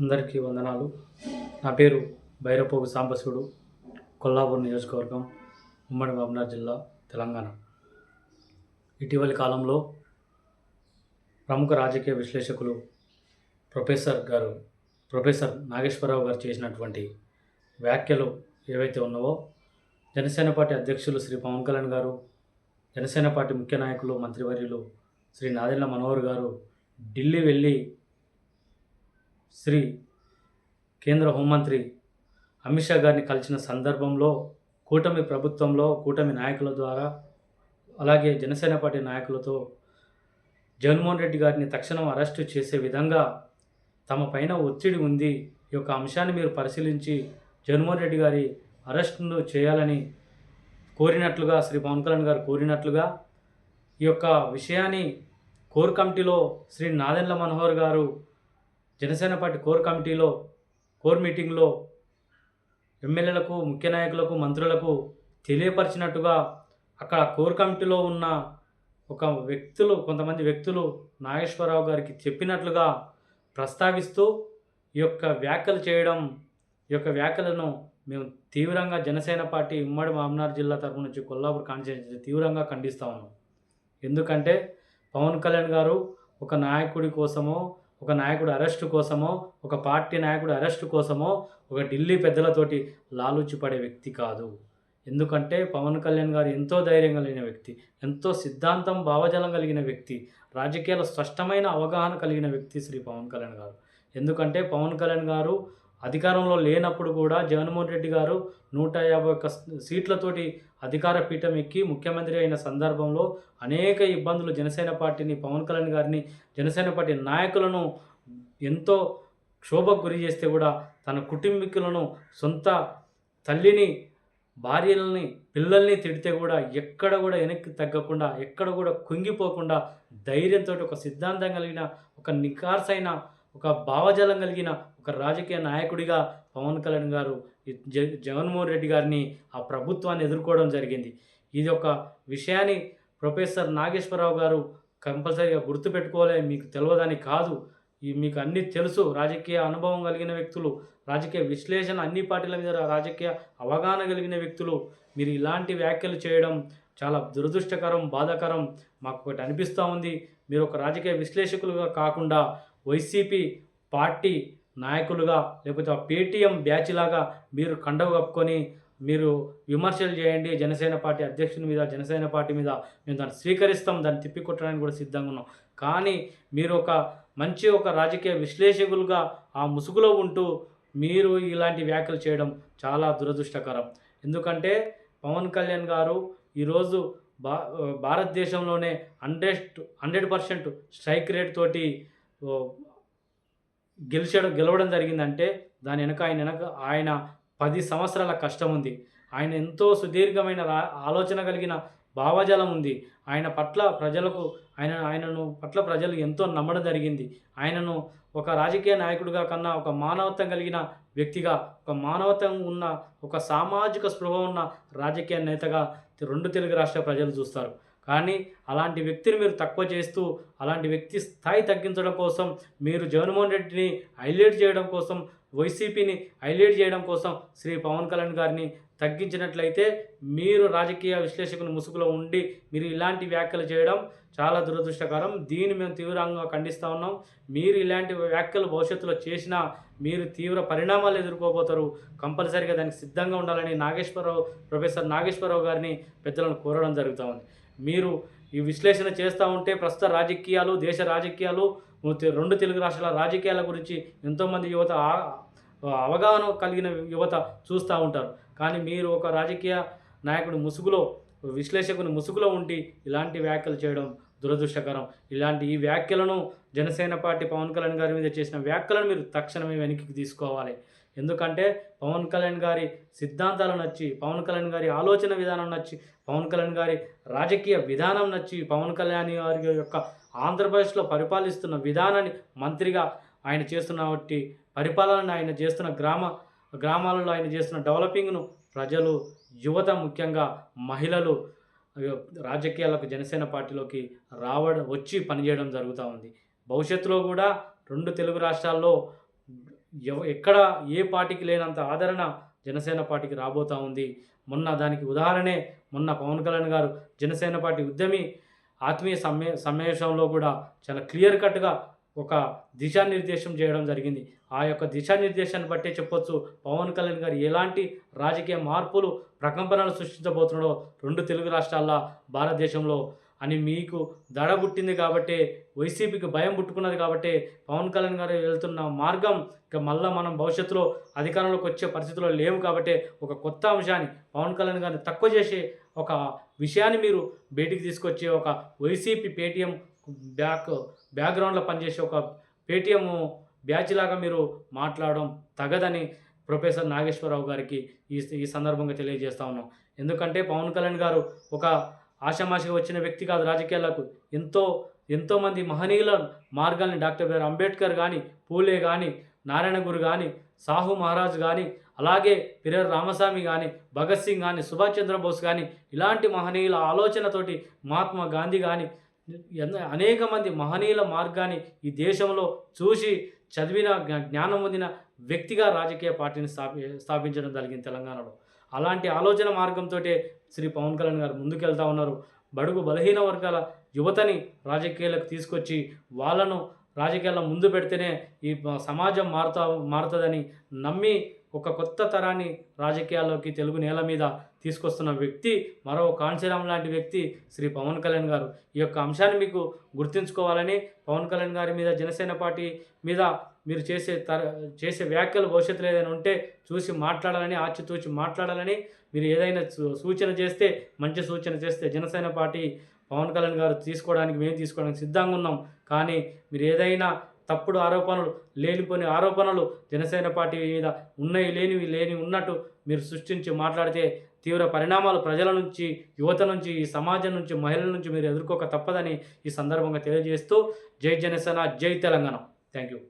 అందరికీ వందనాలు. నా పేరు బైరపోగు సాంబశివుడు. కొల్లాపూర్ నియోజకవర్గం, ఉమ్మడి మహబూబ్‌నగర్ జిల్లా, తెలంగాణ. ఇటీవలి కాలంలో ప్రముఖ రాజకీయ విశ్లేషకులు ప్రొఫెసర్ నాగేశ్వరరావు గారు చేసినటువంటి వ్యాఖ్యలు ఏవైతే ఉన్నావో, జనసేన పార్టీ అధ్యక్షులు శ్రీ పవన్ కళ్యాణ్ గారు, జనసేన పార్టీ ముఖ్య నాయకులు మంత్రివర్యులు శ్రీ నాదెండ్ల మనోహర్ గారు ఢిల్లీ వెళ్ళి శ్రీ కేంద్ర హోంమంత్రి అమిత్ షా గారిని కలిసిన సందర్భంలో కూటమి ప్రభుత్వంలో కూటమి నాయకుల ద్వారా, అలాగే జనసేన పార్టీ నాయకులతో జగన్మోహన్ రెడ్డి గారిని తక్షణం అరెస్టు చేసే విధంగా తమ పైన ఒత్తిడి ఉంది, ఈ యొక్క అంశాన్ని మీరు పరిశీలించి జగన్మోహన్ రెడ్డి గారి అరెస్టును చేయాలని కోరినట్లుగా, శ్రీ పవన్ కళ్యాణ్ గారు కోరినట్లుగా, ఈ యొక్క విషయాన్ని కోర్ కమిటీలో శ్రీ నాదెండ్ల మనోహర్ గారు జనసేన పార్టీ కోర్ మీటింగ్లో ఎమ్మెల్యేలకు, ముఖ్య నాయకులకు, మంత్రులకు తెలియపరిచినట్టుగా అక్కడ కోర్ కమిటీలో ఉన్న కొంతమంది వ్యక్తులు నాగేశ్వరరావు గారికి చెప్పినట్లుగా ప్రస్తావిస్తూ ఈ యొక్క వ్యాఖ్యలను మేము తీవ్రంగా జనసేన పార్టీ ఉమ్మడి మహబూబ్‌నగర్ జిల్లా తరపు నుంచి కొల్లాపూర్ కాన్స్టిట్యుయెన్సీ తీవ్రంగా ఖండిస్తా ఉన్నాం. ఎందుకంటే పవన్ కళ్యాణ్ గారు ఒక నాయకుడి అరెస్టు కోసమో, ఒక పార్టీ నాయకుడి అరెస్టు కోసమో, ఒక ఢిల్లీ పెద్దలతోటి లాలూచి పడే వ్యక్తి కాదు. ఎందుకంటే పవన్ కళ్యాణ్ గారు ఎంతో ధైర్యం కలిగిన వ్యక్తి, ఎంతో సిద్ధాంతం, భావజాలం కలిగిన వ్యక్తి, రాజకీయాల స్పష్టమైన అవగాహన కలిగిన వ్యక్తి శ్రీ పవన్ కళ్యాణ్ గారు. ఎందుకంటే పవన్ కళ్యాణ్ గారు అధికారంలో లేనప్పుడు కూడా జగన్మోహన్ రెడ్డి గారు 151 సీట్లతోటి అధికార పీఠం ఎక్కి ముఖ్యమంత్రి అయిన సందర్భంలో అనేక ఇబ్బందులు జనసేన పార్టీని, పవన్ కళ్యాణ్ గారిని, జనసేన పార్టీ నాయకులను ఎంతో క్షోభకు గురి చేస్తే కూడా తన కుటుంబీకులను, సొంత తల్లిని, భార్యలని, పిల్లల్ని తిడితే కూడా ఎక్కడ కూడా వెనక్కి తగ్గకుండా, ఎక్కడ కూడా కుంగిపోకుండా ధైర్యంతో ఒక సిద్ధాంతం కలిగిన, ఒక నిఖార్సైన, ఒక భావజాలం కలిగిన ఒక రాజకీయ నాయకుడిగా పవన్ కళ్యాణ్ గారు జగన్మోహన్ రెడ్డి గారిని, ఆ ప్రభుత్వాన్ని ఎదుర్కోవడం జరిగింది. ఇది ఒక విషయాన్ని ప్రొఫెసర్ నాగేశ్వరరావు గారు కంపల్సరీగా గుర్తుపెట్టుకోవాలి. మీకు తెలియదని కాదు, మీకు అన్నీ తెలుసు. రాజకీయ అనుభవం కలిగిన వ్యక్తులు, రాజకీయ విశ్లేషణ, అన్ని పార్టీల మీద రాజకీయ అవగాహన కలిగిన వ్యక్తులు మీరు ఇలాంటి వ్యాఖ్యలు చేయడం చాలా దురదృష్టకరం, బాధాకరం. మాకు ఒకటి అనిపిస్తూ ఉంది, మీరు ఒక రాజకీయ విశ్లేషకులుగా కాకుండా వైసీపీ పార్టీ నాయకులుగా, లేకపోతే ఆ పేటీఎం బ్యాచ్ లాగా మీరు కండవ కప్పుకొని మీరు విమర్శలు చేయండి. జనసేన పార్టీ అధ్యక్షుని మీద, జనసేన పార్టీ మీద మేము దాన్ని స్వీకరిస్తాం, దాన్ని తిప్పికొట్టడానికి కూడా సిద్ధంగా ఉన్నాం. కానీ మీరు ఒక రాజకీయ విశ్లేషకులుగా ఆ ముసుగులో ఉంటూ మీరు ఇలాంటి వ్యాఖ్యలు చేయడం చాలా దురదృష్టకరం. ఎందుకంటే పవన్ కళ్యాణ్ గారు ఈరోజు భారతదేశంలోనే 100% స్ట్రైక్ రేట్ తోటి గెలవడం జరిగిందంటే దాని వెనక ఆయన 10 సంవత్సరాల కష్టం ఉంది. ఆయన ఎంతో సుదీర్ఘమైన ఆలోచన కలిగిన భావజాలం ఉంది. ఆయనను పట్ల ప్రజలు ఎంతో నమ్మడం జరిగింది. ఆయనను ఒక రాజకీయ నాయకుడిగా కన్నా ఒక మానవత్వం కలిగిన వ్యక్తిగా, ఒక మానవత్వం ఉన్న, ఒక సామాజిక స్పృహ ఉన్న రాజకీయ నేతగా 2 తెలుగు రాష్ట్ర ప్రజలు చూస్తారు. కానీ అలాంటి వ్యక్తిని మీరు తక్కువ చేస్తూ, అలాంటి వ్యక్తి స్థాయి తగ్గించడం కోసం, మీరు జగన్మోహన్ రెడ్డిని హైలైట్ చేయడం కోసం, వైసీపీని హైలైట్ చేయడం కోసం శ్రీ పవన్ కళ్యాణ్ గారిని తగ్గించినట్లయితే, మీరు రాజకీయ విశ్లేషకుని ముసుగులో ఉండి మీరు ఇలాంటి వ్యాఖ్యలు చేయడం చాలా దురదృష్టకరం. దీన్ని మేము తీవ్రంగా ఖండిస్తూ ఉన్నాం. మీరు ఇలాంటి వ్యాఖ్యలు భవిష్యత్తులో చేసినా మీరు తీవ్ర పరిణామాలు ఎదుర్కోబోతారు. కంపల్సరీగా దానికి సిద్ధంగా ఉండాలని ప్రొఫెసర్ నాగేశ్వరరావు గారిని పెద్దలను కోరడం జరుగుతూ ఉంది. మీరు ఈ విశ్లేషణ చేస్తూ ఉంటే ప్రస్తుత రాజకీయాలు, దేశ రాజకీయాలు, 2 తెలుగు రాష్ట్రాల రాజకీయాల గురించి ఎంతోమంది యువత అవగాహన కలిగిన యువత చూస్తూ ఉంటారు. కానీ మీరు ఒక రాజకీయ నాయకుడి విశ్లేషకుని ముసుగులో ఉండి ఇలాంటి వ్యాఖ్యలు చేయడం దురదృష్టకరం. ఈ వ్యాఖ్యలను జనసేన పార్టీ పవన్ కళ్యాణ్ గారి మీద చేసిన వ్యాఖ్యలను మీరు తక్షణమే వెనక్కి తీసుకోవాలి. ఎందుకంటే పవన్ కళ్యాణ్ గారి సిద్ధాంతాలు నచ్చి, పవన్ కళ్యాణ్ గారి ఆలోచన విధానం నచ్చి, పవన్ కళ్యాణ్ గారి రాజకీయ విధానం నచ్చి, పవన్ కళ్యాణ్ గారి యొక్క ఆంధ్రప్రదేశ్లో పరిపాలిస్తున్న విధానాన్ని, మంత్రిగా ఆయన చేస్తున్న పరిపాలన, ఆయన చేస్తున్న గ్రామాలలో ఆయన చేస్తున్న డెవలపింగ్ను ప్రజలు, యువత, ముఖ్యంగా మహిళలు రాజకీయాలకు, జనసేన పార్టీలోకి వచ్చి పనిచేయడం జరుగుతూ ఉంది. భవిష్యత్తులో కూడా 2 తెలుగు రాష్ట్రాల్లో ఎక్కడ ఏ పార్టీకి లేనంత ఆదరణ జనసేన పార్టీకి రాబోతా ఉంది. మొన్న దానికి ఉదాహరణే మొన్న పవన్ కళ్యాణ్ గారు జనసేన పార్టీ ఉద్యమి ఆత్మీయ సమావేశంలో కూడా చాలా క్లియర్ కట్‌గా ఒక దిశానిర్దేశం చేయడం జరిగింది. ఆ యొక్క దిశానిర్దేశాన్ని బట్టే చెప్పొచ్చు పవన్ కళ్యాణ్ గారు ఎలాంటి రాజకీయ మార్పులు, ప్రకంపనలు సృష్టించబోతున్నాడో 2 తెలుగు రాష్ట్రాల్లో, భారతదేశంలో అని మీకు దడ పుట్టింది కాబట్టే, వైసీపీకి భయం పుట్టుకున్నది కాబట్టే పవన్ కళ్యాణ్ గారు వెళ్తున్న మార్గం ఇక మళ్ళా మనం భవిష్యత్తులో అధికారంలోకి వచ్చే పరిస్థితిలో లేవు కాబట్టే ఒక కొత్త అంశాన్ని పవన్ కళ్యాణ్ గారిని తక్కువ చేసే ఒక విషయాన్ని మీరు బయటికి తీసుకొచ్చి ఒక వైసీపీ పేటీఎం బ్యాక్‌గ్రౌండ్‌లో పనిచేసే ఒక పేటీఎం బ్యాచ్‌లాగా మీరు మాట్లాడడం తగదని ప్రొఫెసర్ నాగేశ్వరరావు గారికి ఈ సందర్భంగా తెలియజేస్తా ఉన్నాం. ఎందుకంటే పవన్ కళ్యాణ్ గారు ఒక ఆషామాషిగా వచ్చిన వ్యక్తి కాదు రాజకీయాలకు. ఎంతోమంది మహనీయుల మార్గాల్ని డాక్టర్ బిఆర్ అంబేద్కర్ గానీ, పూలే గానీ, నారాయణ గురు గానీ, సాహు మహారాజ్ గానీ, అలాగే పిరర్ రామస్వామి గానీ, భగత్ సింగ్ గానీ, సుభాష్ చంద్రబోస్ గానీ ఇలాంటి మహనీయుల ఆలోచనతోటి మహాత్మా గాంధీ గానీ అనేక మంది మహనీయుల మార్గాన్ని ఈ దేశంలో చూసి చదివిన జ్ఞానం పొందిన వ్యక్తిగా రాజకీయ పార్టీని స్థాపించడం జరిగింది తెలంగాణలో. అలాంటి ఆలోచన మార్గంతోటే శ్రీ పవన్ కళ్యాణ్ గారు ముందుకెళ్తా ఉన్నారు. బడుగు బలహీన వర్గాల యువతని రాజకీయాలకు తీసుకొచ్చి వాళ్ళను రాజకీయాల్లో ముందు పెడితేనే ఈ సమాజం మారుతుందని నమ్మి ఒక కొత్త తరాన్ని రాజకీయాల్లోకి తెలుగు నేల మీద తీసుకొస్తున్న వ్యక్తి మరో కాంచీరామ్ లాంటి వ్యక్తి శ్రీ పవన్ కళ్యాణ్ గారు. ఈ యొక్క అంశాన్ని మీకు గుర్తుంచుకోవాలని, పవన్ కళ్యాణ్ గారి మీద, జనసేన పార్టీ మీద మీరు చేసే వ్యాఖ్యలు భవిష్యత్తులో ఏదైనా ఉంటే చూసి మాట్లాడాలని, ఆచితూచి మాట్లాడాలని, మీరు ఏదైనా సూచన చేస్తే, మంచి సూచన చేస్తే జనసేన పార్టీ పవన్ కళ్యాణ్ గారు మేము తీసుకోవడానికి సిద్ధంగా ఉన్నాం. కానీ మీరు ఏదైనా తప్పుడు ఆరోపణలు, లేనిపోని ఆరోపణలు జనసేన పార్టీ మీద ఉన్నాయి లేనివి ఉన్నట్టు మీరు సృష్టించి మాట్లాడితే తీవ్ర పరిణామాలు ప్రజల నుంచి, యువత నుంచి, ఈ సమాజం నుంచి, మహిళల నుంచి మీరు ఎదుర్కోక తప్పదని ఈ సందర్భంగా తెలియజేస్తూ జై జనసేన, జై తెలంగాణ. Thank you.